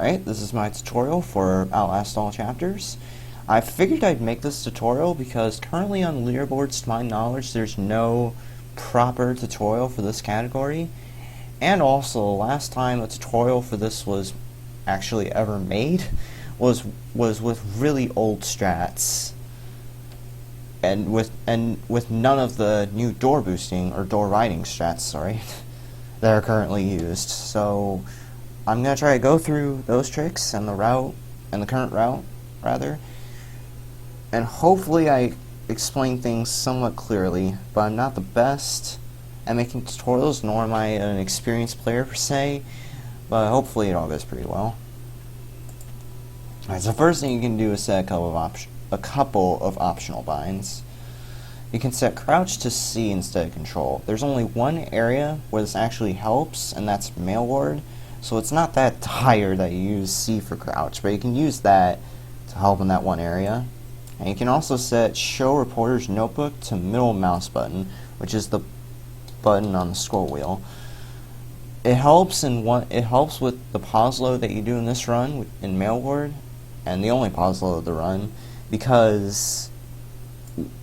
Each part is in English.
Alright, this is my tutorial for Outlast all chapters. I figured I'd make this tutorial because currently on leaderboards, to my knowledge, there's no proper tutorial for this category. And also, last time a tutorial for this was actually ever made was with really old strats. And with none of the new door boosting or door riding strats, sorry, that are currently used. So I'm gonna try to go through those tricks and the route and the current route rather, and hopefully I explain things somewhat clearly. But I'm not the best at making tutorials, nor am I an experienced player per se. But hopefully it all goes pretty well. Alright, so first thing you can do is set a couple of optional binds. You can set crouch to C instead of control. There's only one area where this actually helps, and that's mail ward. So it's not that dire that you use C for crouch, but you can use that to help in that one area. And you can also set show reporter's notebook to middle mouse button, which is the button on the scroll wheel. It helps with the pause load that you do in this run in mail ward, and the only pause load of the run, because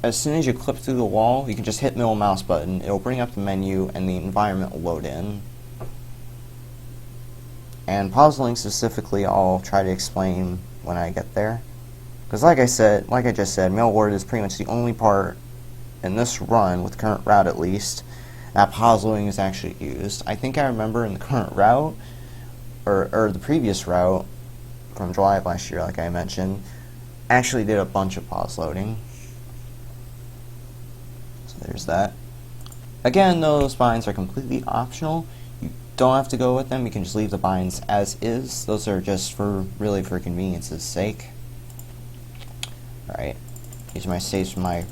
as soon as you clip through the wall, you can just hit middle mouse button. It'll bring up the menu and the environment will load in. And puzzling specifically, I'll try to explain when I get there. Because like I just said, mail ward is pretty much the only part in this run, with the current route at least, that puzzling is actually used. I think I remember in the current route, or the previous route from July of last year, like I mentioned, actually did a bunch of pause loading. So there's that. Again, those binds are completely optional. Don't have to go with them. You can just leave the binds as is. Those are just really for convenience's sake. Alright, these are my saves from my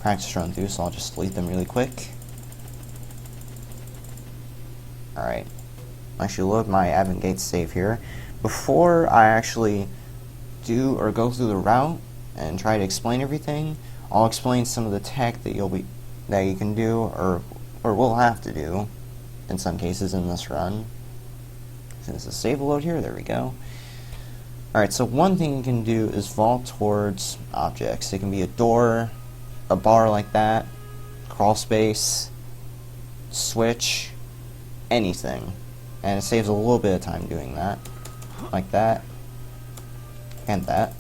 practice run through, so I'll just delete them really quick. Alright, I should load my admin gate save here. Before I actually do or go through the route and try to explain everything, I'll explain some of the tech that you can do or will have to do in some cases in this run. Since the save will load here, there we go. Alright, so one thing you can do is vault towards objects. It can be a door, a bar like that, crawl space, switch, anything. And it saves a little bit of time doing that. Like that. And that.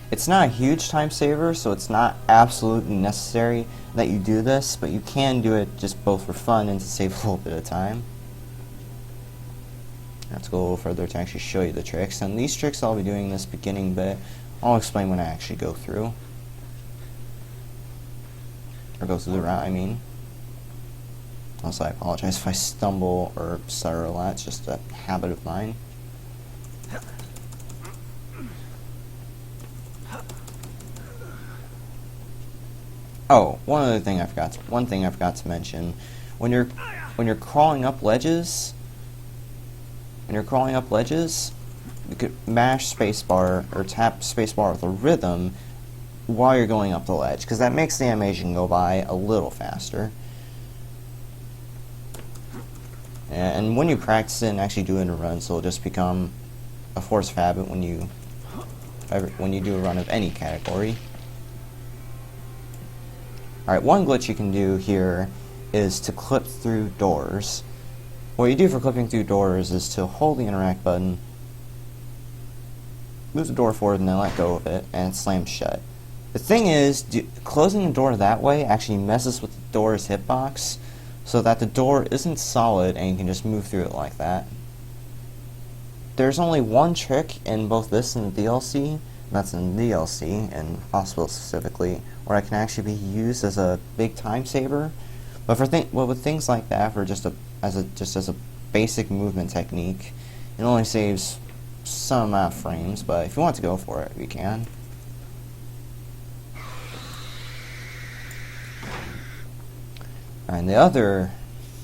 It's not a huge time saver, so it's not absolutely necessary that you do this, but you can do it just both for fun and to save a little bit of time. I have to go a little further to actually show you the tricks, and these tricks I'll be doing in this beginning bit. I'll explain when I actually go through. Or go through the route, I mean. Also, I apologize if I stumble or stutter a lot, it's just a habit of mine. Oh, one thing I forgot to mention. When you're crawling up ledges, you could mash spacebar or tap spacebar with a rhythm while you're going up the ledge, because that makes the animation go by a little faster. And when you practice it and actually do it in a run, so it'll just become a force of habit when you do a run of any category. Alright, one glitch you can do here is to clip through doors. What you do for clipping through doors is to hold the interact button, move the door forward, and then let go of it, and it slams shut. The thing is, closing the door that way actually messes with the door's hitbox, so that the door isn't solid and you can just move through it like that. There's only one trick in both this and the DLC, and that's in the DLC, and Hospital specifically, where it can actually be used as a big time saver. But with things like that, for just as a basic movement technique, it only saves some amount of frames. But if you want to go for it, you can. And another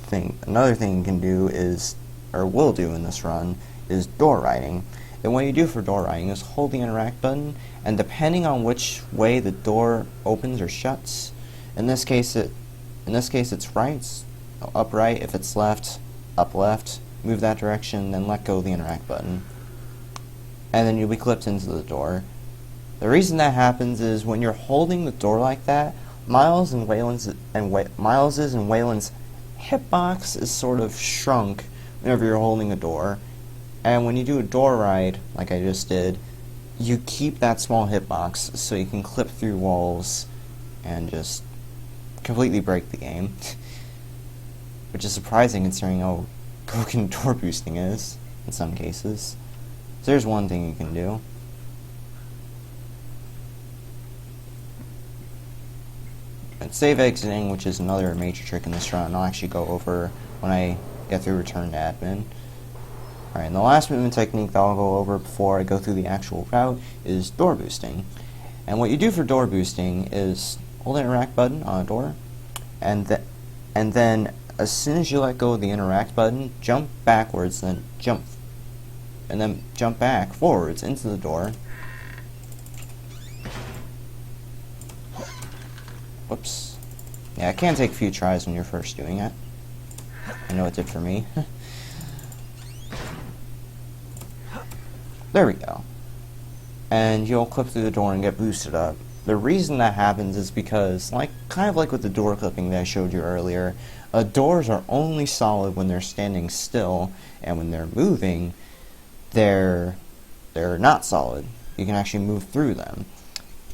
thing you can do is, or will do in this run, is door riding. And what you do for door riding is hold the interact button, and depending on which way the door opens or shuts, in this case it's right, up right. If it's left, up left. move that direction, then let go of the interact button. And then you'll be clipped into the door. The reason that happens is when you're holding the door like that, Miles's and Waylon's hitbox is sort of shrunk whenever you're holding a door. And when you do a door ride, like I just did, you keep that small hitbox so you can clip through walls and just completely break the game. Which is surprising considering how broken door boosting is in some cases. So there's one thing you can do. And save exiting, which is another major trick in this run, I'll actually go over when I get through return to admin. Alright, and the last movement technique that I'll go over before I go through the actual route is door boosting. And what you do for door boosting is hold the interact button on a door, and then as soon as you let go of the interact button, jump backwards, then jump back forwards into the door. Whoops. Yeah, it can take a few tries when you're first doing it. I know it did for me. There we go. And you'll clip through the door and get boosted up. The reason that happens is because, kind of like with the door clipping that I showed you earlier, doors are only solid when they're standing still, and when they're moving, they're not solid. You can actually move through them.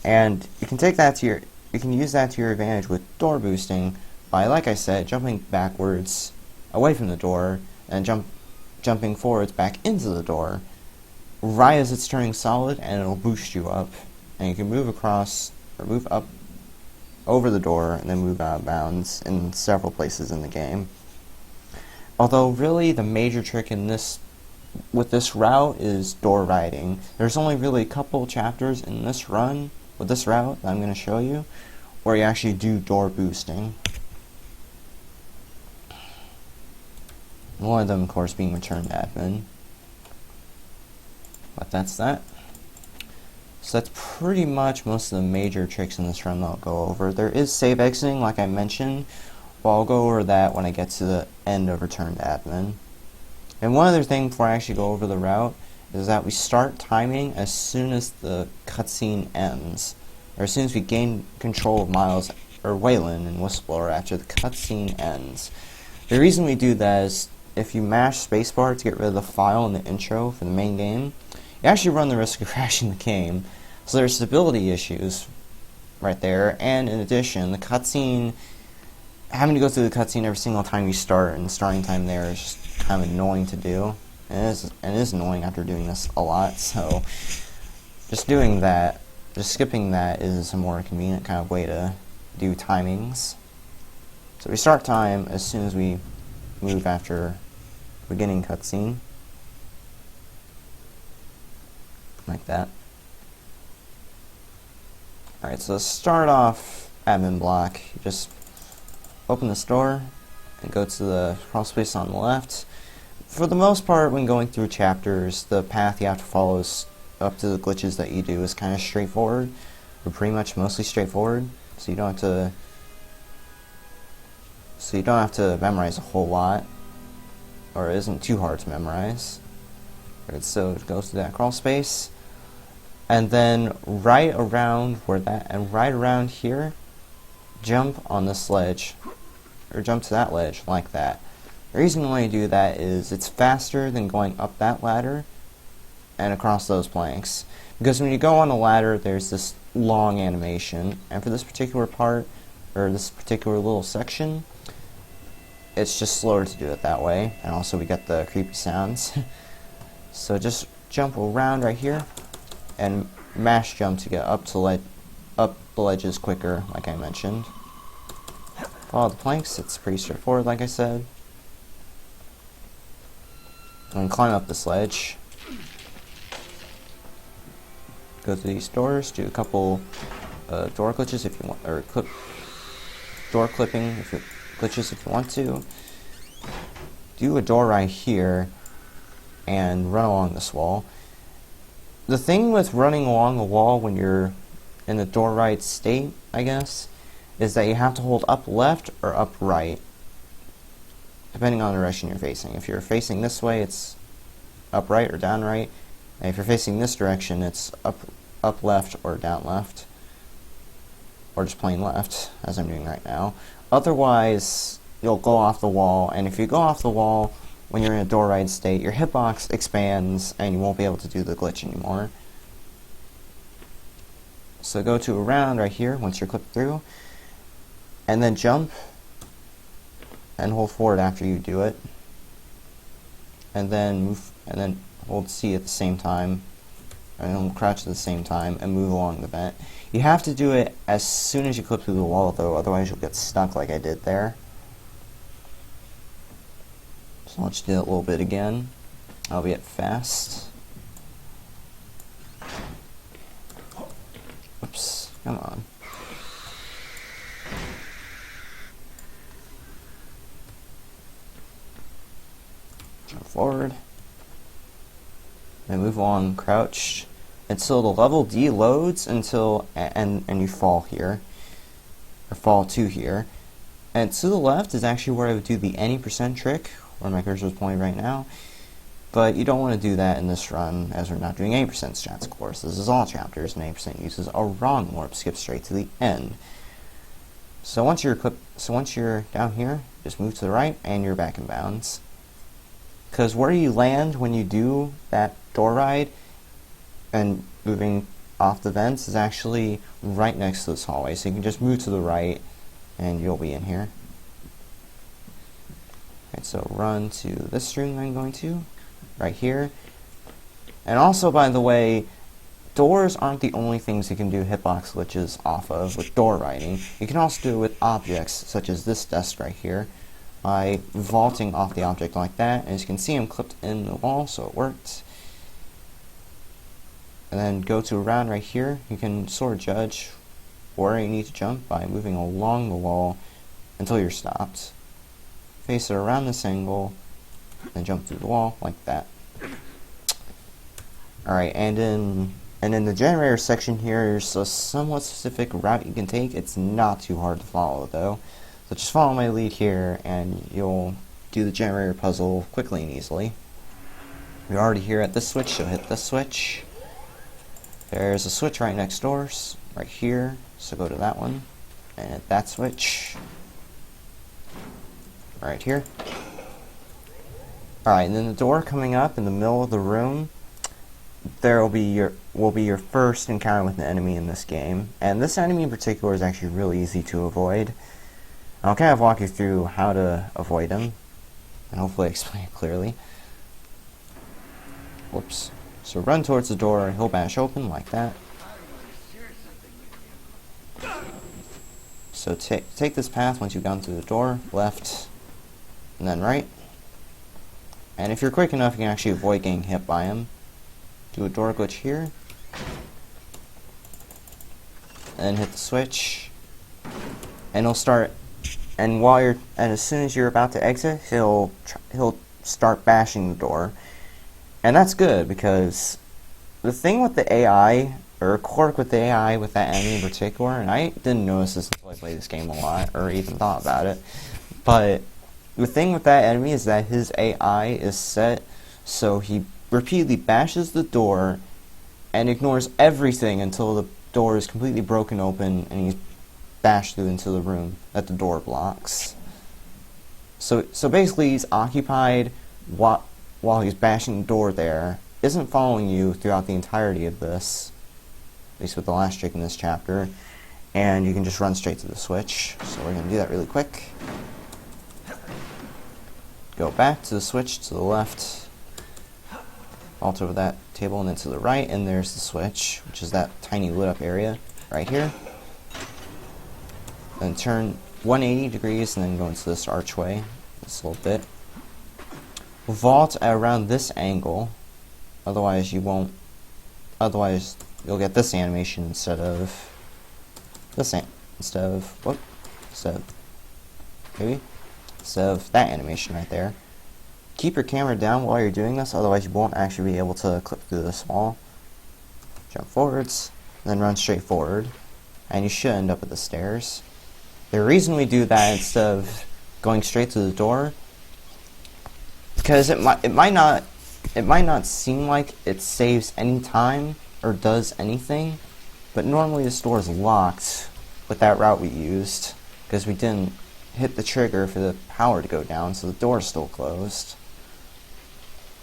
And you can use that to your advantage with door boosting by, like I said, jumping backwards away from the door and jumping forwards back into the door right as it's turning solid, and it'll boost you up. And you can move across or move up over the door and then move out of bounds in several places in the game. Although really the major trick with this route is door riding. There's only really a couple chapters in this run with this route that I'm going to show you where you actually do door boosting. One of them, of course, being return to admin. But that's that. So that's pretty much most of the major tricks in this run that I'll go over. There is save exiting, like I mentioned, but I'll go over that when I get to the end of return to admin. And one other thing before I actually go over the route is that we start timing as soon as the cutscene ends, or as soon as we gain control of Miles or Waylon and Whistleblower after the cutscene ends. The reason we do that is if you mash spacebar to get rid of the file in the intro for the main game, you actually run the risk of crashing the game. So there's stability issues right there, and in addition, the cutscene, having to go through the cutscene every single time you start, and the starting time there is just kind of annoying to do. And it is annoying after doing this a lot, so just doing that, just skipping that is a more convenient kind of way to do timings. So we start time as soon as we move after beginning cutscene. Like that. Alright, so to start off admin block, you just open this door and go to the crawl space on the left. For the most part, when going through chapters, the path you have to follow is up to the glitches that you do is kind of straightforward, or pretty much mostly straightforward, so you don't have to memorize a whole lot, or it isn't too hard to memorize. Alright, so go to that crawl space, and then right around here, jump on this ledge, or jump to that ledge like that. The reason why you do that is it's faster than going up that ladder and across those planks. Because when you go on a ladder, there's this long animation, and for this particular part, or this particular little section, it's just slower to do it that way, and also we get the creepy sounds. So just jump around right here, and mash jump to get up the ledges quicker, like I mentioned. Follow the planks, it's pretty straightforward, like I said. And climb up this ledge. Go through these doors, do a couple door glitches if you want, or door clipping glitches if you want to. Do a door right here, and run along this wall. The thing with running along the wall when you're in the door right state, I guess, is that you have to hold up left or up right. depending on the direction you're facing. If you're facing this way, it's up right or down right. And if you're facing this direction, it's up left or down left. Or just plain left, as I'm doing right now. Otherwise, you'll go off the wall, and if you go off the wall when you're in a door ride state, your hitbox expands and you won't be able to do the glitch anymore. So go to around right here once you're clipped through, and then jump and hold forward after you do it, and then move, and then hold C at the same time, and then crouch at the same time and move along the vent. You have to do it as soon as you clip through the wall though, otherwise you'll get stuck like I did there. So let's do it a little bit again, albeit fast. Oops, come on. Jump forward. And move along crouched until the level D loads until and you fall here. Or fall to here. And to the left is actually where I would do the any percent trick, where my cursor is pointing right now. But you don't want to do that in this run, as we're not doing 80% strats, of course. This is all chapters, and 80% uses a wrong warp, skip straight to the end. So once you're down here, just move to the right, and you're back in bounds. Because where you land when you do that door ride and moving off the vents is actually right next to this hallway. So you can just move to the right, and you'll be in here. Okay, so run to this room that I'm going to. Right here. And also, by the way, doors aren't the only things you can do hitbox glitches off of with door riding. You can also do it with objects, such as this desk right here, by vaulting off the object like that. And as you can see, I'm clipped in the wall, so it worked. And then go to around right here. You can sort of judge where you need to jump by moving along the wall until you're stopped. Face it around this angle, and jump through the wall like that. Alright, and in the generator section here, there's a somewhat specific route you can take. It's not too hard to follow though. So just follow my lead here and you'll do the generator puzzle quickly and easily. You're already here at this switch, so hit this switch. There's a switch right next door, right here, so go to that one, and hit that switch. Right here. Alright, and then the door coming up in the middle of the room, there will be your first encounter with an enemy in this game. And this enemy in particular is actually really easy to avoid. I'll kind of walk you through how to avoid him, and hopefully explain it clearly. Whoops. So run towards the door, he'll bash open like that. So take this path once you've gone through the door, left, and then right. And if you're quick enough, you can actually avoid getting hit by him. Do a door glitch here. And hit the switch. And he'll start, and as soon as you're about to exit, he'll start bashing the door. And that's good, because the thing with the AI, or a quirk with the AI with that enemy in particular, and I didn't notice this until I played this game a lot, or even thought about it, but the thing with that enemy is that his AI is set so he repeatedly bashes the door and ignores everything until the door is completely broken open and he's bashed through into the room that the door blocks. So basically he's occupied while he's bashing the door there, isn't following you throughout the entirety of this, at least with the last trick in this chapter, and you can just run straight to the switch. So we're going to do that really quick. Go back to the switch to the left, vault over that table and then to the right, and there's the switch, which is that tiny lit up area right here. Then turn 180 degrees and then go into this archway, this little bit. Vault around this angle, otherwise you'll get this animation instead of that animation right there. Keep your camera down while you're doing this, otherwise you won't actually be able to clip through this wall. Jump forwards, then run straight forward, and you should end up at the stairs. The reason we do that instead of going straight to the door because it might not seem like it saves any time or does anything, but normally this door is locked with that route we used because we didn't hit the trigger for the power to go down, so the door is still closed.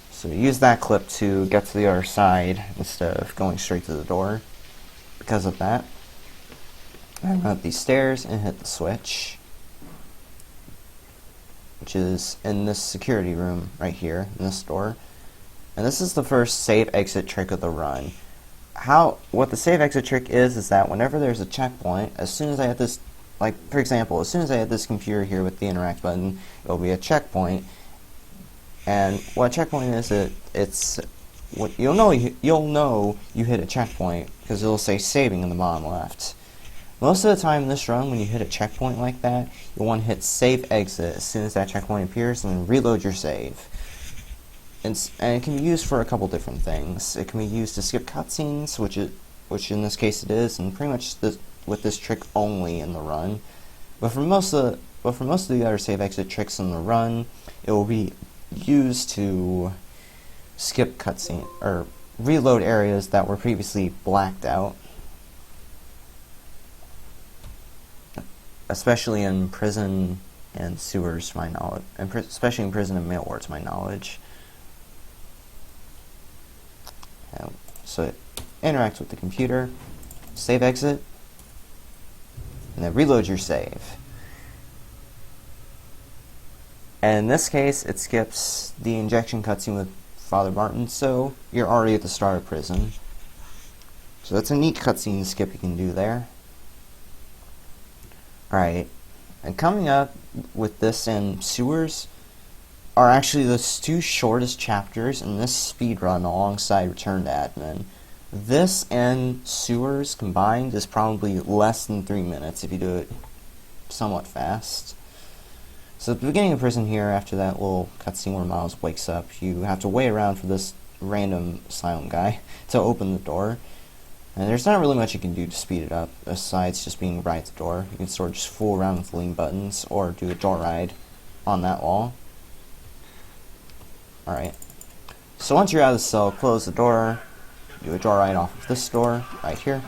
So we use that clip to get to the other side instead of going straight to the door. Because of that, I run up these stairs and hit the switch, which is in this security room right here in this door. And this is the first save exit trick of the run. What the save exit trick is that whenever there's a checkpoint, as soon as I hit this, like for example, as soon as I hit this computer here with the interact button, it'll be a checkpoint. And what a checkpoint is, it's what you'll know you hit a checkpoint because it'll say saving in the bottom left. Most of the time in this run, when you hit a checkpoint like that, you'll want to hit save exit as soon as that checkpoint appears, and then reload your save. And it can be used for a couple different things. It can be used to skip cutscenes, which in this case it is, and pretty much with this trick only in the run. But for most of the other save exit tricks in the run, it will be used to skip cutscene or reload areas that were previously blacked out, especially in prison and sewers, to my knowledge, and especially in prison and mail ward, to my knowledge. So it interacts with the computer, save exit, and then reload your save. And in this case, it skips the injection cutscene with Father Martin, so you're already at the start of prison. So that's a neat cutscene skip you can do there. Alright, and coming up with this and sewers are actually the two shortest chapters in this speedrun alongside Return to Admin. This and sewers combined is probably less than 3 minutes if you do it somewhat fast. So at the beginning of prison here, after that little cutscene where Miles wakes up, you have to wait around for this random asylum guy to open the door. And there's not really much you can do to speed it up, besides just being right at the door. You can sort of just fool around with lean buttons, or do a door ride on that wall. Alright. So once you're out of the cell, close the door, do a door ride off of this door, right here,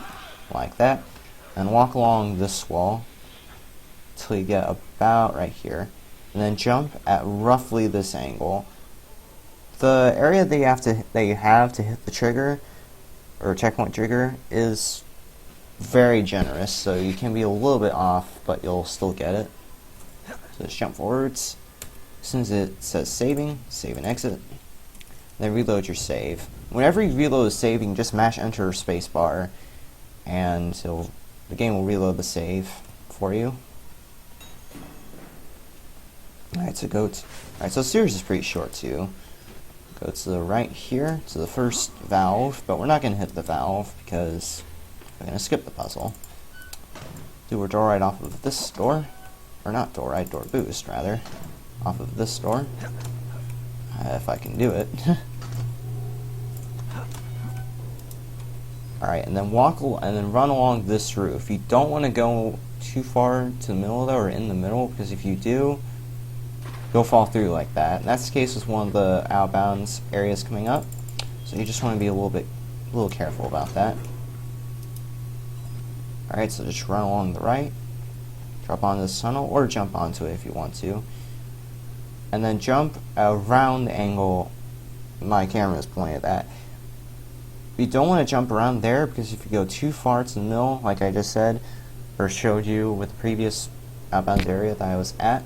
like that, and walk along this wall till you get about right here. And then jump at roughly this angle. The area that you have to hit the trigger, or checkpoint trigger, is very generous, so you can be a little bit off, but you'll still get it. So just jump forwards. As soon as it says saving, save and exit. Then reload your save. Whenever you reload a save, you can just mash enter or spacebar, and the game will reload the save for you. Alright, so series is pretty short too. Go to the right here, to the first valve, but we're not going to hit the valve because we're going to skip the puzzle. Do a door ride off of this door, or not door ride, door boost rather, off of this door, if I can do it. Alright, and then run along this roof. You don't want to go too far to the middle though, or in the middle, because if you do, you'll fall through like that. And that's the case with one of the outbounds areas coming up. So you just want to be a little careful about that. Alright, so just run along the right, drop onto this tunnel, or jump onto it if you want to. And then jump around the angle my camera is pointed at. You don't want to jump around there, because if you go too far to the middle, like I just said, or showed you with the previous outbound area that I was at,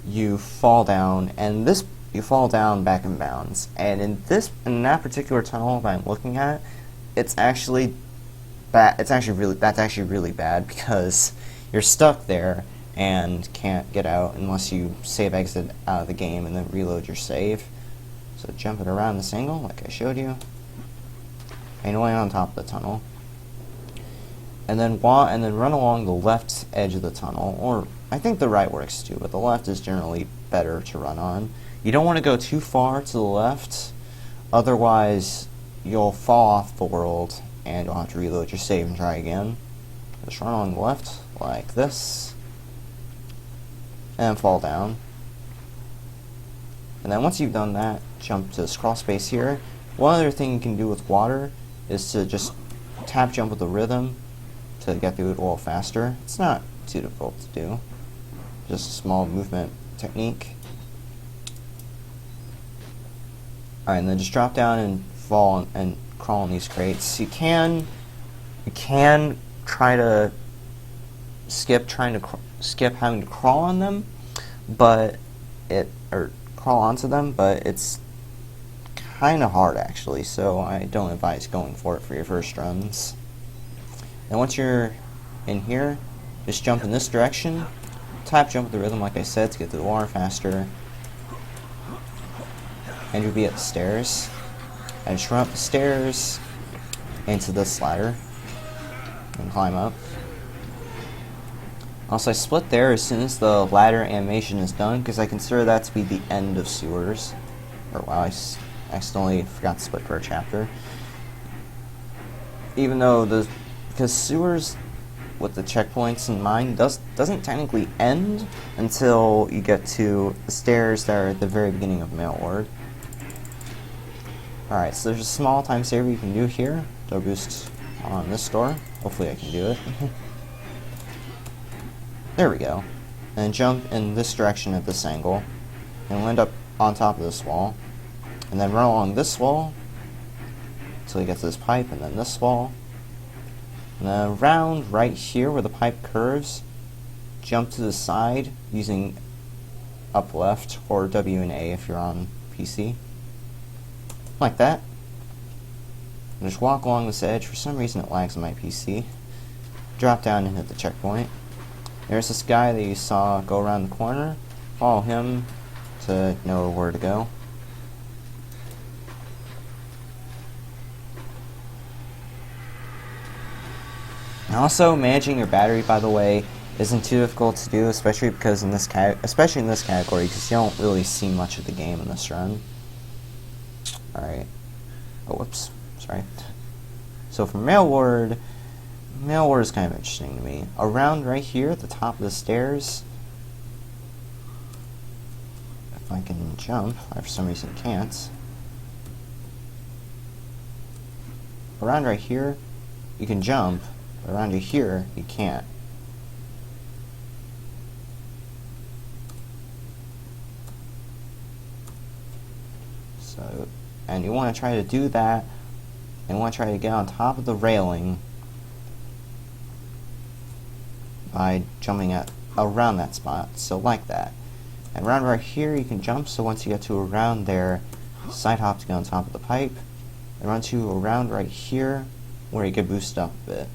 you fall down, and you fall down back in bounds. And in that particular tunnel that I'm looking at, it's actually bad. That's actually really bad, because you're stuck there and can't get out unless you save exit out of the game and then reload your save. So jump it around this angle, like I showed you, and land on top of the tunnel. And then run along the left edge of the tunnel, or I think the right works too, but the left is generally better to run on. You don't want to go too far to the left, otherwise you'll fall off the world and you'll have to reload your save and try again. Just run along the left, like this, and fall down. And then once you've done that, jump to this crawl space here. One other thing you can do with water is to just tap jump with the rhythm to get through it a little faster. It's not too difficult to do. Just a small movement technique. Alright, and then just drop down and fall and crawl in these crates. You can try to skip having to crawl on them, or crawl onto them, but it's kind of hard actually, so I don't advise going for it for your first runs. And once you're in here, just jump in this direction, tap jump with the rhythm like I said to get to the water faster, and you'll be at the stairs. And just run up the stairs into this ladder and climb up. Also, I split there as soon as the ladder animation is done because I consider that to be the end of sewers. Or wow, I accidentally forgot to split for a chapter. Even though because sewers with the checkpoints in mind doesn't technically end until you get to the stairs that are at the very beginning of Mail Ward. Alright, so there's a small time saver you can do here. Door boost on this door. Hopefully I can do it. There we go. And jump in this direction at this angle. And we'll end up on top of this wall. And then run along this wall until you get to this pipe, and then this wall. And then around right here where the pipe curves, jump to the side using up left or W and A if you're on PC. Like that. And just walk along this edge. For some reason it lags on my PC. Drop down and hit the checkpoint. There's this guy that you saw go around the corner. Follow him to know where to go. And also, managing your battery, by the way, isn't too difficult to do, especially because in this category, because you don't really see much of the game in this run. Alright. Oh, whoops. Sorry. So for Mail Ward is kind of interesting to me. Around right here at the top of the stairs, if I can jump, I for some reason can't. Around right here, you can jump. Around here, you can't. So, and you want to try to do that, and you want to try to get on top of the railing by jumping around that spot, so like that. And around right here, you can jump, so once you get to around there, side hop to get on top of the pipe, and run to around right here, where you get boosted up a bit.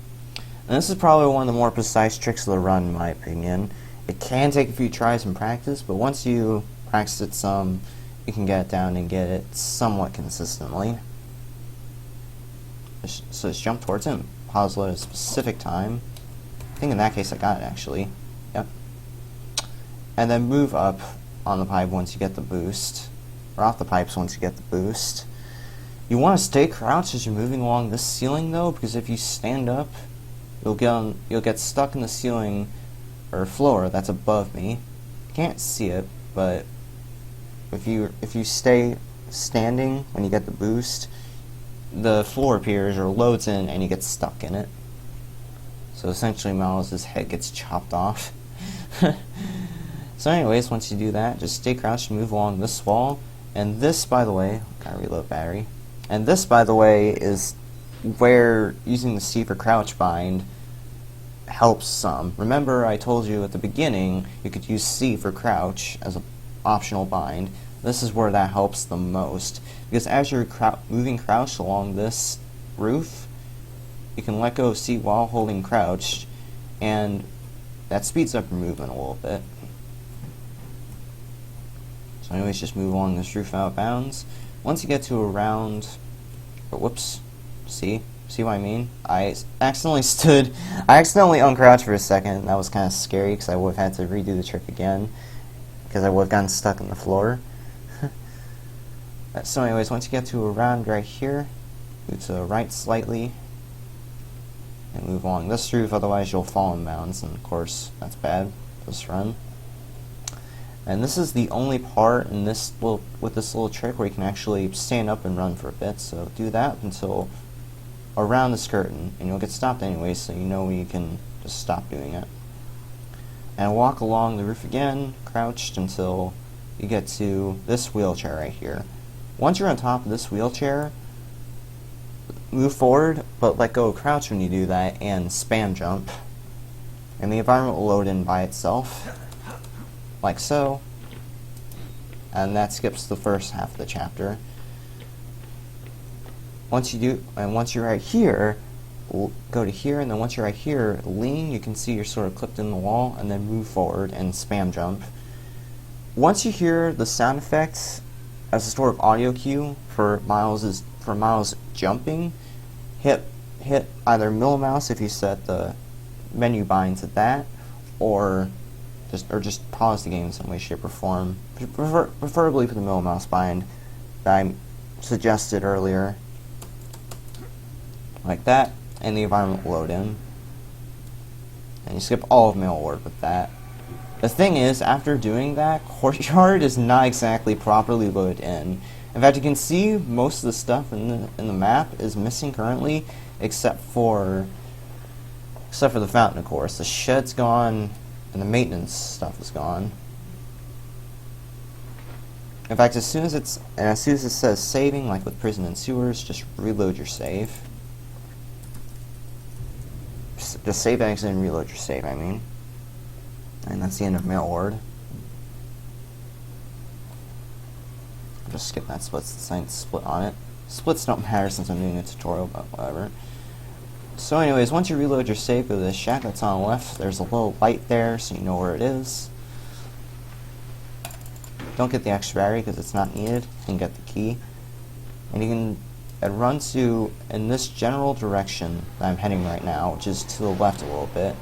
And this is probably one of the more precise tricks of the run, in my opinion. It can take a few tries and practice, but once you practice it some, you can get it down and get it somewhat consistently. So just jump towards him, pause at a specific time. I think in that case I got it actually. Yep. And then move up on the pipe once you get the boost, or off the pipes once you get the boost. You want to stay crouched as you're moving along this ceiling though, because if you stand up, you'll get stuck in the ceiling or floor that's above me. You can't see it, but if you stay standing when you get the boost, the floor appears or loads in and you get stuck in it. So essentially Miles' head gets chopped off. So anyways, once you do that, just stay crouched and move along this wall. And this, by the way, gotta reload battery. And this, by the way, is where using the C for crouch bind helps some. Remember I told you at the beginning you could use C for crouch as an optional bind. This is where that helps the most, because as you're moving crouched along this roof, you can let go of C while holding crouched, and that speeds up your movement a little bit. So anyways, just move along this roof out of bounds. Once you get to around, whoops, see what I mean? I accidentally uncrouched for a second. That was kind of scary because I would have had to redo the trick again, because I would have gotten stuck in the floor. So anyways, once you get to around right here, move to the right slightly, and move along this roof, otherwise you'll fall in bounds, and of course, that's bad, this run. And this is the only part in this with this little trick where you can actually stand up and run for a bit. So do that until around this curtain, and you'll get stopped anyway, so you know you can just stop doing it. And walk along the roof again, crouched until you get to this wheelchair right here. Once you're on top of this wheelchair, move forward, but let go of crouch when you do that, and spam jump. And the environment will load in by itself, like so. And that skips the first half of the chapter. Once you do, and once you're right here, go to here, and then once you're right here, lean, you can see you're sort of clipped in the wall, and then move forward and spam jump. Once you hear the sound effects as a sort of audio cue for Miles jumping, hit either middle mouse if you set the menu bind to that, or just pause the game in some way, shape, or form. Preferably for the middle mouse bind that I suggested earlier, like that, and the environment will load in. And you skip all of mail order with that. The thing is, after doing that, Courtyard is not exactly properly loaded in. In fact, you can see most of the stuff in the map is missing currently, except for the fountain, of course. The shed's gone, and the maintenance stuff is gone. In fact, as soon as it says saving, like with prison and sewers, just reload your save. Just save exit and reload your save, I mean. And that's the end of mail ward. I'll just skip that split since I split on it. Splits don't matter since I'm doing a tutorial, but whatever. So anyways, once you reload your save, go to the shack that's on the left. There's a little light there, so you know where it is. Don't get the extra battery because it's not needed. You can get the key. And you can run to, in this general direction that I'm heading right now, which is to the left a little bit.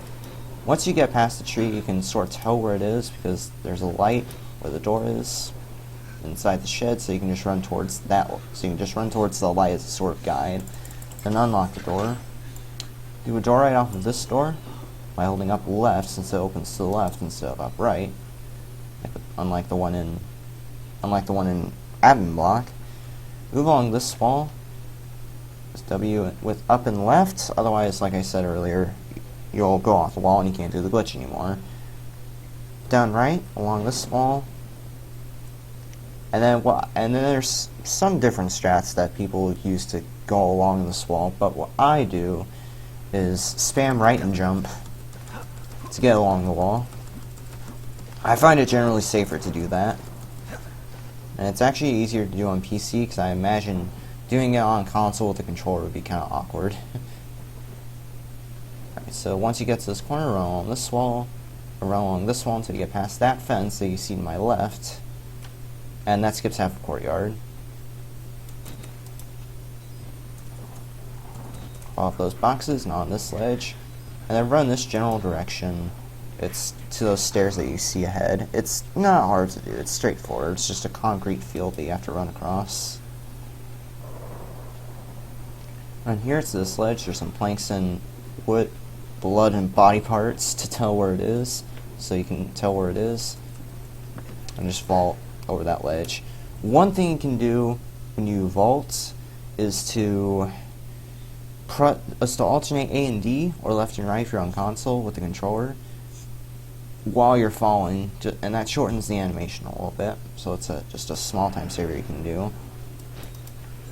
Once you get past the tree, you can sort of tell where it is because there's a light where the door is inside the shed, so you can just run towards that. So you can just run towards the light as a sort of guide. Then unlock the door. Do a door right off of this door by holding up left, since it opens to the left instead of up right. Unlike the one in admin block. Move along this wall. It's W with up and left. Otherwise, like I said earlier, you'll go off the wall and you can't do the glitch anymore. Down right along this wall. And then there's some different strats that people use to go along this wall, but what I do is spam right and jump to get along the wall. I find it generally safer to do that. And it's actually easier to do on PC because I imagine doing it on console with the controller would be kind of awkward. Alright, so once you get to this corner, run along this wall, until you get past that fence that you see to my left. And that skips half the courtyard. Off those boxes and on this ledge. And then run this general direction. It's to those stairs that you see ahead. It's not hard to do. It's straightforward. It's just a concrete field that you have to run across. Run here to this ledge. There's some planks and wood, blood, and body parts to tell where it is. So you can tell where it is. And just fall over that ledge. One thing you can do when you vault is to alternate A and D, or left and right if you're on console with the controller, while you're falling, and that shortens the animation a little bit, so it's just a small time saver you can do.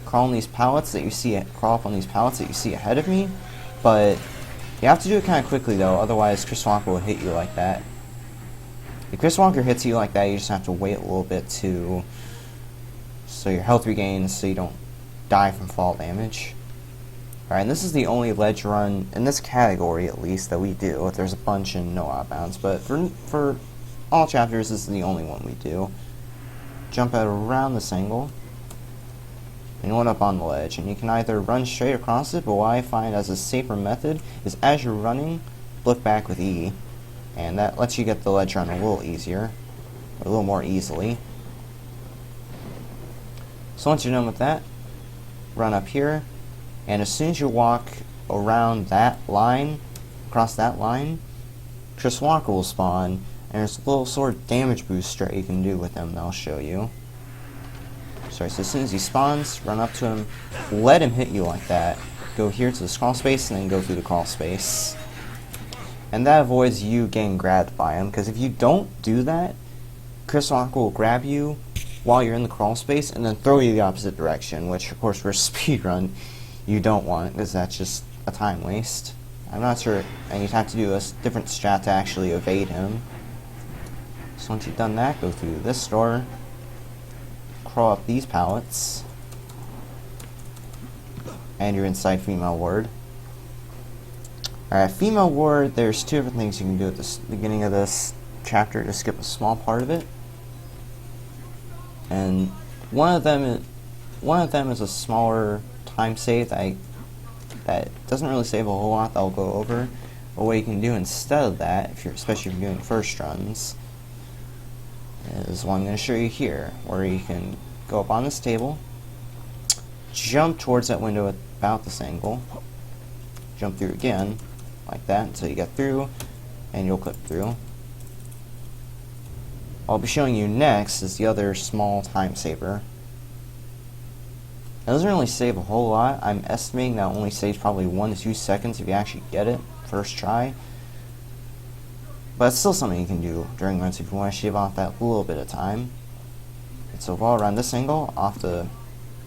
Crawl up on these pallets that you see ahead of me, but you have to do it kind of quickly though, otherwise Chris Walker will hit you like that. If Chris Walker hits you like that, you just have to wait a little bit so your health regains, so you don't die from fall damage. Alright, and this is the only ledge run, in this category at least, that we do. There's a bunch in no outbounds, but for all chapters, this is the only one we do. Jump out around this angle, and you end up on the ledge. And you can either run straight across it, but what I find as a safer method is as you're running, look back with E, and that lets you get the ledge run a little easier, a little more easily. So once you're done with that, run up here. And as soon as you walk around that line, across that line, Chris Walker will spawn, and And there's a little sort of damage boost strat you can do with them that I'll show you. Sorry, so as soon as he spawns, run up to him, let him hit you like that. Go here to this crawl space, and then go through the crawl space. And that avoids you getting grabbed by him, because if you don't do that, Chris Walker will grab you while you're in the crawl space, and then throw you the opposite direction, which, of course, for a speedrun, you don't want, because that's just a time waste. I'm not sure, and you'd have to do a different strat to actually evade him. So once you've done that, go through this door, crawl up these pallets, and you're inside female ward. Alright, female ward, there's two different things you can do at the beginning of this chapter to skip a small part of it. And one of them is a smaller time save that doesn't really save a whole lot that I'll go over. But what you can do instead of that, especially if you're doing first runs, is what I'm going to show you here, where you can go up on this table, jump towards that window at about this angle, jump through again, like that, until you get through, and you'll clip through. I'll be showing you next is the other small time saver. It doesn't really save a whole lot. I'm estimating that only saves probably 1 to 2 seconds if you actually get it first try. But it's still something you can do during runs if you want to shave off that little bit of time. And so fall around this angle, off the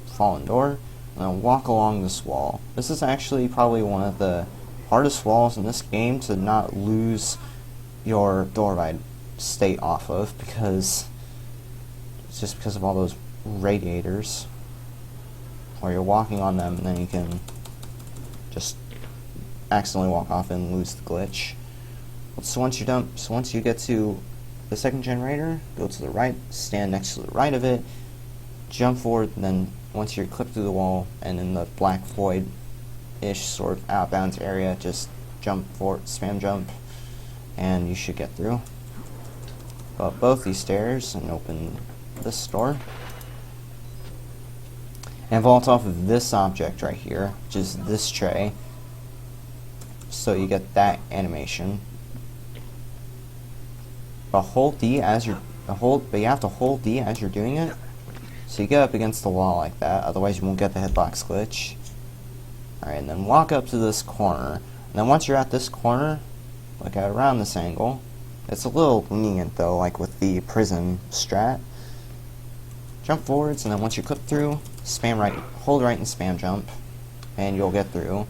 fallen door, and then walk along this wall. This is actually probably one of the hardest walls in this game to not lose your door ride state off of, because it's just because of all those radiators, or you're walking on them and then you can just accidentally walk off and lose the glitch. So once you get to the second generator, go to the right, stand next to the right of it, jump forward, and then once you're clipped through the wall and in the black void-ish sort of outbound area, just jump forward, spam jump, and you should get through. Go up both these stairs and open this door. And vault off of this object right here, which is this tray, so you get that animation. But hold D as you're but you have to hold D as you're doing it, so you get up against the wall like that. Otherwise, you won't get the hitbox glitch. All right, and then walk up to this corner. And then once you're at this corner, look at around this angle. It's a little lenient though, like with the prison strat. Jump forwards, and then once you clip through, spam right, hold right and spam jump, and you'll get through.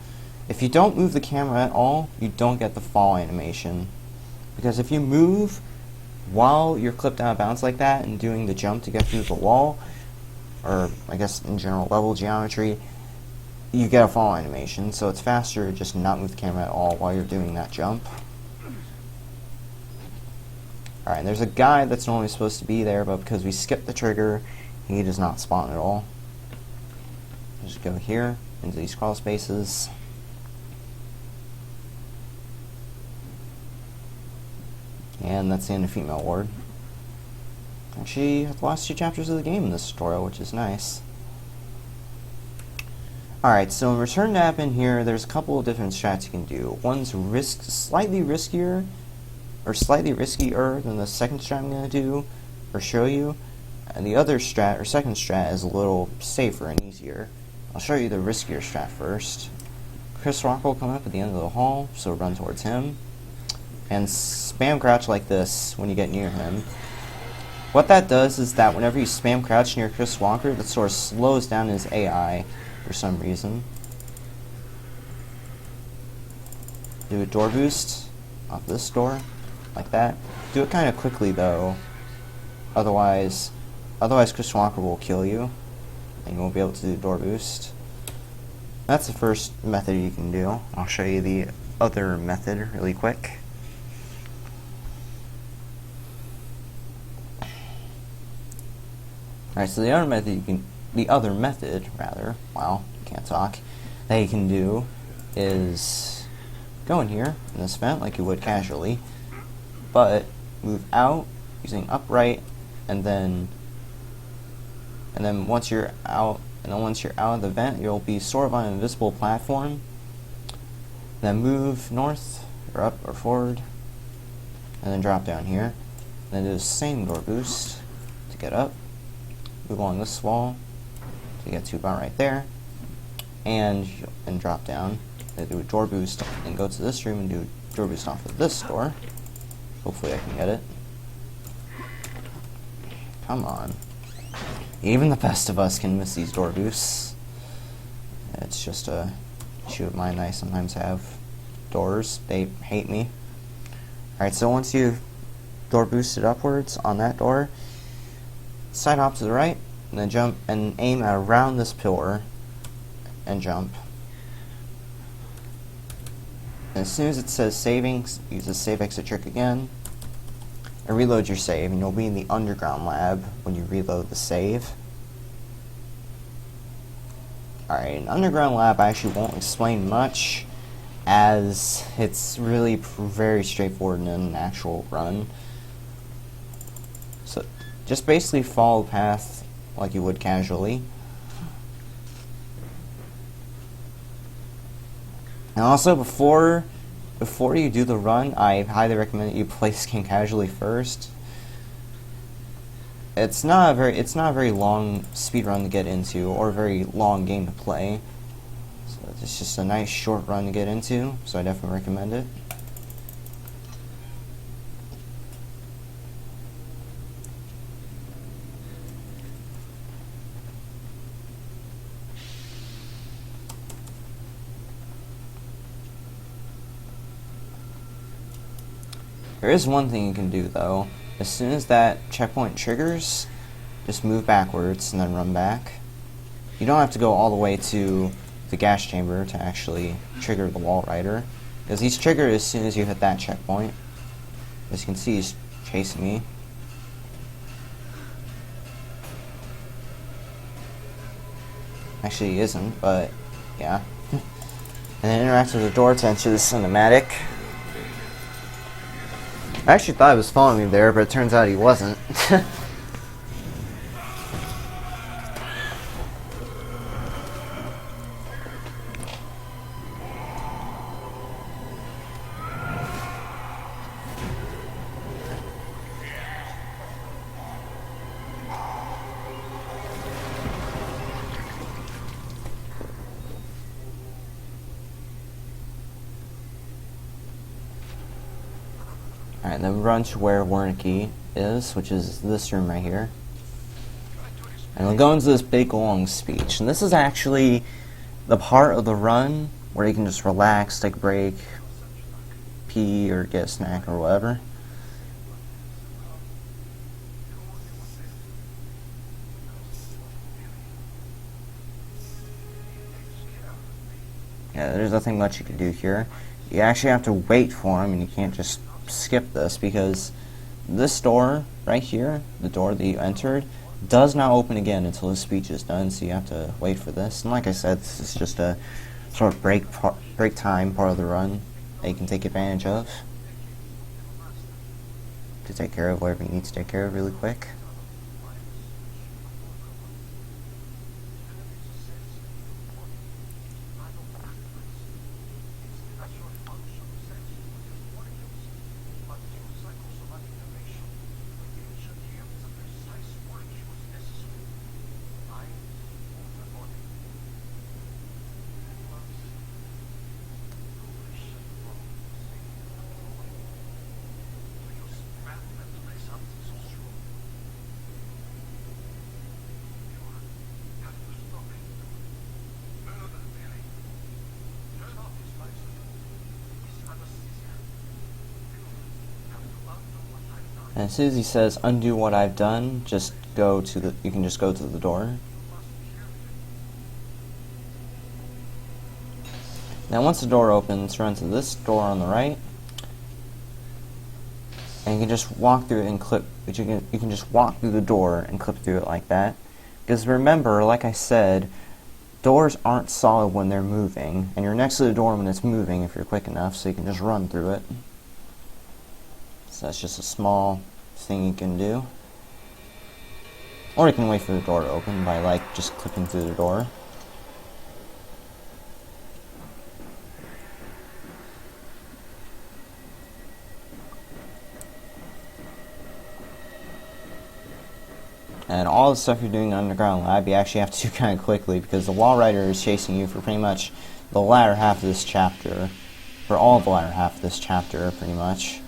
If you don't move the camera at all, you don't get the fall animation. Because if you move while you're clipped out of bounds like that and doing the jump to get through the wall, or I guess in general level geometry, you get a fall animation. So it's faster to just not move the camera at all while you're doing that jump. Alright, there's a guy that's normally supposed to be there, but because we skipped the trigger, he does not spawn at all. Just go here, into these crawl spaces. And that's the end of female ward. Actually, the last 2 chapters of the game in this tutorial, which is nice. Alright, so in Return to Admin here, there's a couple of different strats you can do. One's slightly riskier than the second strat I'm going to do, or show you. And the other strat, or second strat, is a little safer and easier. I'll show you the riskier strat first. Chris Rock will come up at the end of the hall, so run towards him. And spam crouch like this when you get near him. What that does is that whenever you spam crouch near Chris Walker, that sort of slows down his AI for some reason. Do a door boost off this door, like that. Do it kind of quickly though, otherwise Chris Walker will kill you, and you won't be able to do door boost. That's the first method you can do. I'll show you the other method really quick. Alright, so the other method, wow, can't talk, that you can do is go in here in this vent like you would casually, but move out using upright, and then once you're out of the vent, you'll be sort of on an invisible platform. Then move north or up or forward, and then drop down here. Then do the same door boost to get up. Move along this wall to get to about right there. And drop down. Then do a door boost and go to this room and do a door boost off of this door. Hopefully I can get it. Come on. Even the best of us can miss these door boosts. It's just a issue of mine. I sometimes have doors. They hate me. Alright, so once you've door boosted upwards on that door, side hop to the right, and then jump and aim at around this pillar and jump. And as soon as it says saving, use the save exit trick again and reload your save, and you'll be in the underground lab when you reload the save. Alright, in underground lab I actually won't explain much, as it's really very straightforward in an actual run. So just basically follow the path like you would casually. And also before you do the run, I highly recommend that you play this game casually first. It's not a very long speed run to get into, or a very long game to play. So it's just a nice short run to get into, so I definitely recommend it. There is one thing you can do though. As soon as that checkpoint triggers, just move backwards and then run back. You don't have to go all the way to the gas chamber to actually trigger the wall rider, because he's triggered as soon as you hit that checkpoint. As you can see, he's chasing me. Actually, he isn't, but yeah. And then interact with the door to enter the cinematic. I actually thought he was following me there, but it turns out he wasn't. Alright, then we run to where Wernicke is, which is this room right here. And we'll go into this big long speech. And this is actually the part of the run where you can just relax, take a break, pee, or get a snack, or whatever. Yeah, there's nothing much you can do here. You actually have to wait for him, and you can't just skip this, because this door right here, the door that you entered, does not open again until his speech is done, so you have to wait for this. And like I said, this is just a sort of break time part of the run that you can take advantage of to take care of whatever you need to take care of really quick. And as soon as he says undo what I've done, just go to the you can just go to the door. Now once the door opens, run to this door on the right, and you can just walk through it and clip. But you can just walk through the door and clip through it like that. Because remember, like I said, doors aren't solid when they're moving, and you're next to the door when it's moving if you're quick enough, so you can just run through it. So that's just a small thing you can do. Or you can wait for the door to open by just clipping through the door. And all the stuff you're doing in Underground Lab, you actually have to do kind of quickly, because the Wall Rider is chasing you for pretty much the latter half of this chapter. For all the latter half of this chapter, pretty much.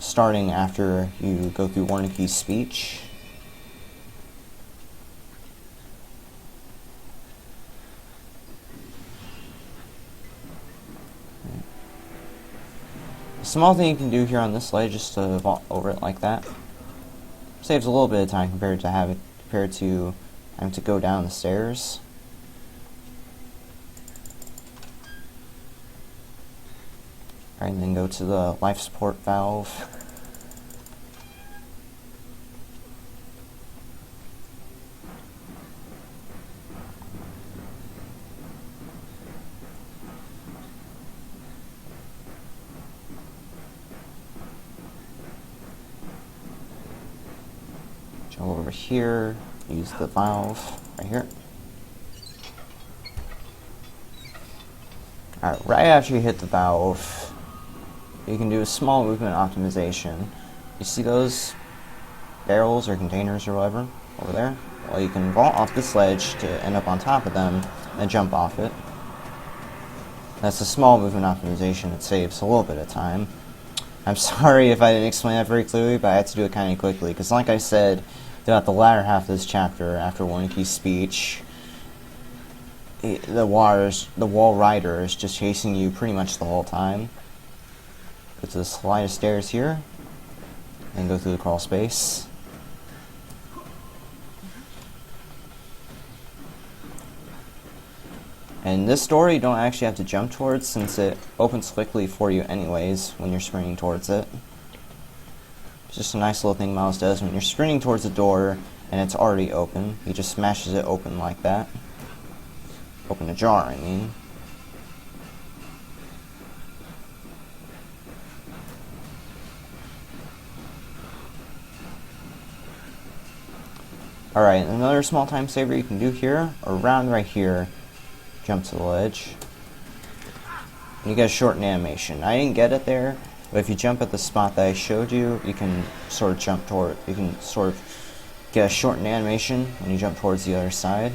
Starting after you go through Warnicki's speech. A small thing you can do here on this ledge is to vault over it like that. Saves a little bit of time compared to having to go down the stairs. Alright, and then go to the life support valve. Jump over here, use the valve right here. Alright, right after you hit the valve, you can do a small movement optimization. You see those barrels or containers or whatever over there? Well, you can vault off this ledge to end up on top of them and jump off it. That's a small movement optimization. It saves a little bit of time. I'm sorry if I didn't explain that very clearly, but I had to do it kind of quickly, because like I said, throughout the latter half of this chapter, after Warnicki's speech, the Wall Rider is just chasing you pretty much the whole time. Go to the slide of stairs here, and go through the crawl space. And this door you don't actually have to jump towards, since it opens quickly for you anyways when you're sprinting towards it. It's just a nice little thing Miles does when you're sprinting towards the door and it's already open. He just smashes it open like that. Open ajar, I mean. Alright, another small time saver you can do here, around right here, jump to the ledge. And you get a shortened animation. I didn't get it there, but if you jump at the spot that I showed you, you can sort of jump toward, you can sort of get a shortened animation when you jump towards the other side.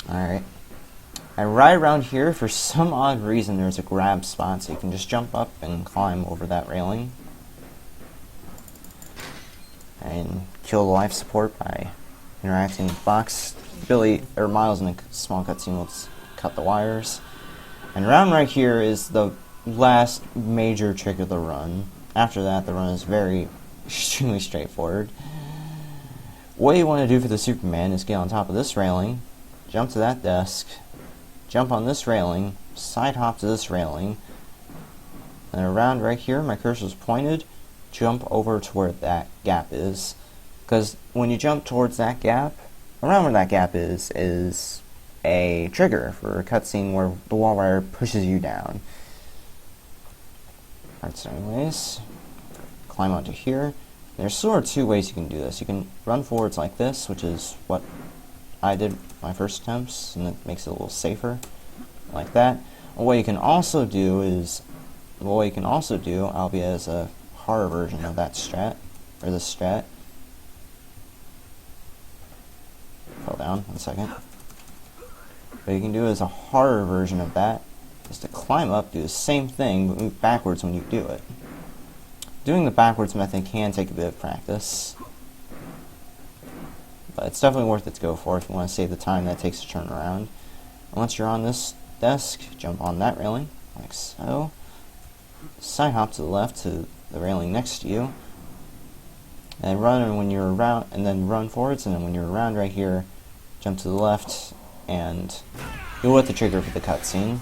Alright. And right around here, for some odd reason, there's a grab spot, so you can just jump up and climb over that railing. And kill the life support by interacting with Fox. Billy, or Miles in a small cutscene will cut the wires. And around right here is the last major trick of the run. After that, the run is extremely straightforward. What you want to do for the Superman is get on top of this railing, jump to that desk, jump on this railing, side hop to this railing, and around right here, my cursor's pointed, jump over to where that gap is. Because when you jump towards that gap, around where that gap is a trigger for a cutscene where the Wall Rider pushes you down. Alright, so anyways, climb onto here. There's sort of two ways you can do this. You can run forwards like this, which is what I did my first attempts, and it makes it a little safer, like that. And what you can also do, albeit as a harder version of that strat, or this strat. Fell down, 1 second. What you can do as a harder version of that is to climb up, do the same thing, but move backwards when you do it. Doing the backwards method can take a bit of practice, but it's definitely worth it to go for if you want to save the time that it takes to turn around. And once you're on this desk, jump on that railing, like so. Side hop to the left to the railing next to you, and run, and when you're around, and then run forwards, and then when you're around right here, jump to the left, and you'll hit the trigger for the cutscene.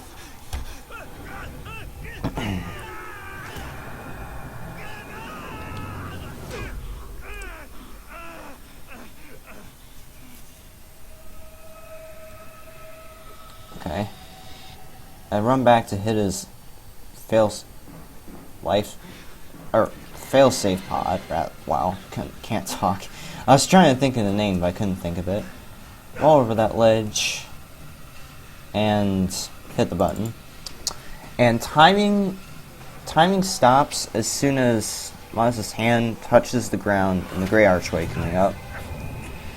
Okay. And run back to hit his failsafe pod. Wow, can't talk. I was trying to think of the name, but I couldn't think of it. All over that ledge, and hit the button. And timing stops as soon as Maz's hand touches the ground in the gray archway coming up.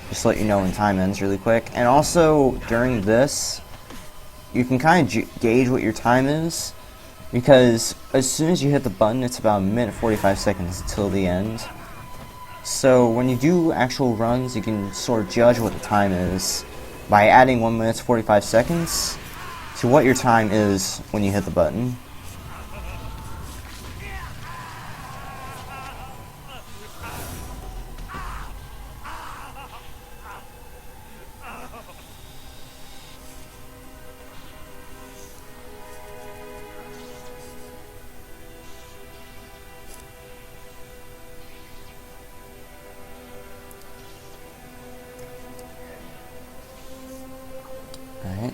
Just to let you know when time ends really quick. And also, during this, you can kind of gauge what your time is, because as soon as you hit the button, it's about a minute 45 seconds until the end. So when you do actual runs, you can sort of judge what the time is by adding 1 minute 45 seconds to what your time is when you hit the button. Alright.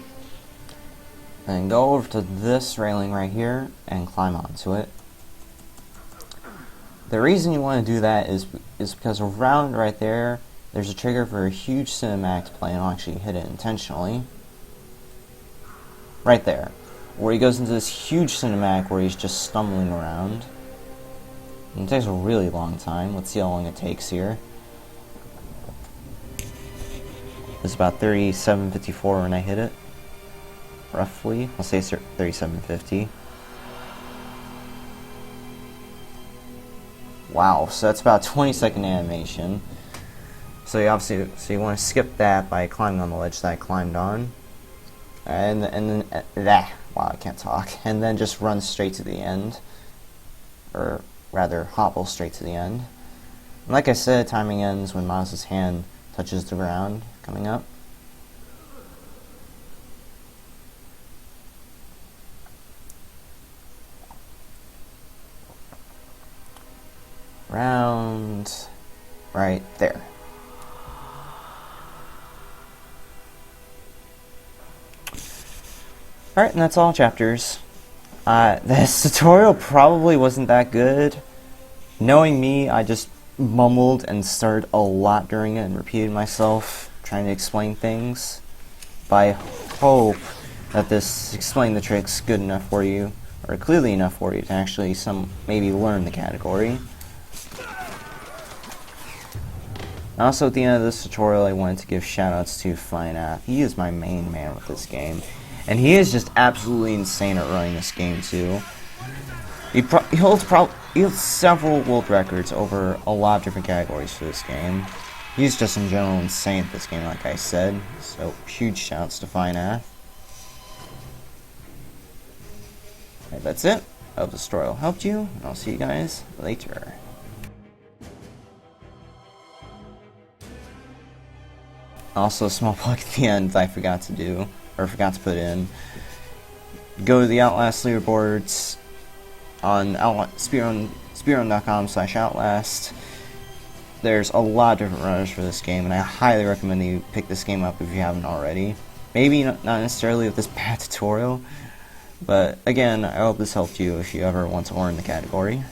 Then go over to this railing right here and climb onto it. The reason you want to do that is because around right there, there's a trigger for a huge cinematic to play, and I'll actually hit it intentionally. Right there. Where he goes into this huge cinematic where he's just stumbling around. And it takes a really long time. Let's see how long it takes here. It's about 37:54 when I hit it. Roughly. I'll say 37:50. Wow, so that's about a 20-second animation. So you obviously you want to skip that by climbing on the ledge that I climbed on. And then wow, I can't talk. And then just run straight to the end. Or rather, hobble straight to the end. And like I said, timing ends when Maz's hand touches the ground coming up. Round right there. Alright, and that's all chapters. This tutorial probably wasn't that good. Knowing me, I just mumbled and stuttered a lot during it and repeated myself trying to explain things. But I hope that this explained the tricks good enough for you, or clearly enough for you to actually maybe learn the category. Also, at the end of this tutorial, I wanted to give shoutouts to Flynath. He is my main man with this game, and he is just absolutely insane at running this game too. He holds several world records over a lot of different categories for this game. He's just in general insane at this game, like I said. So huge shoutouts to Flynath. Alright, that's it. I hope this tutorial helped you, and I'll see you guys later. Also, a small plug at the end I forgot to put in. Go to the Outlast leaderboards on speedrun.com/Outlast. There's a lot of different runners for this game, and I highly recommend that you pick this game up if you haven't already. Maybe not necessarily with this bad tutorial, but again, I hope this helped you if you ever want to learn the category.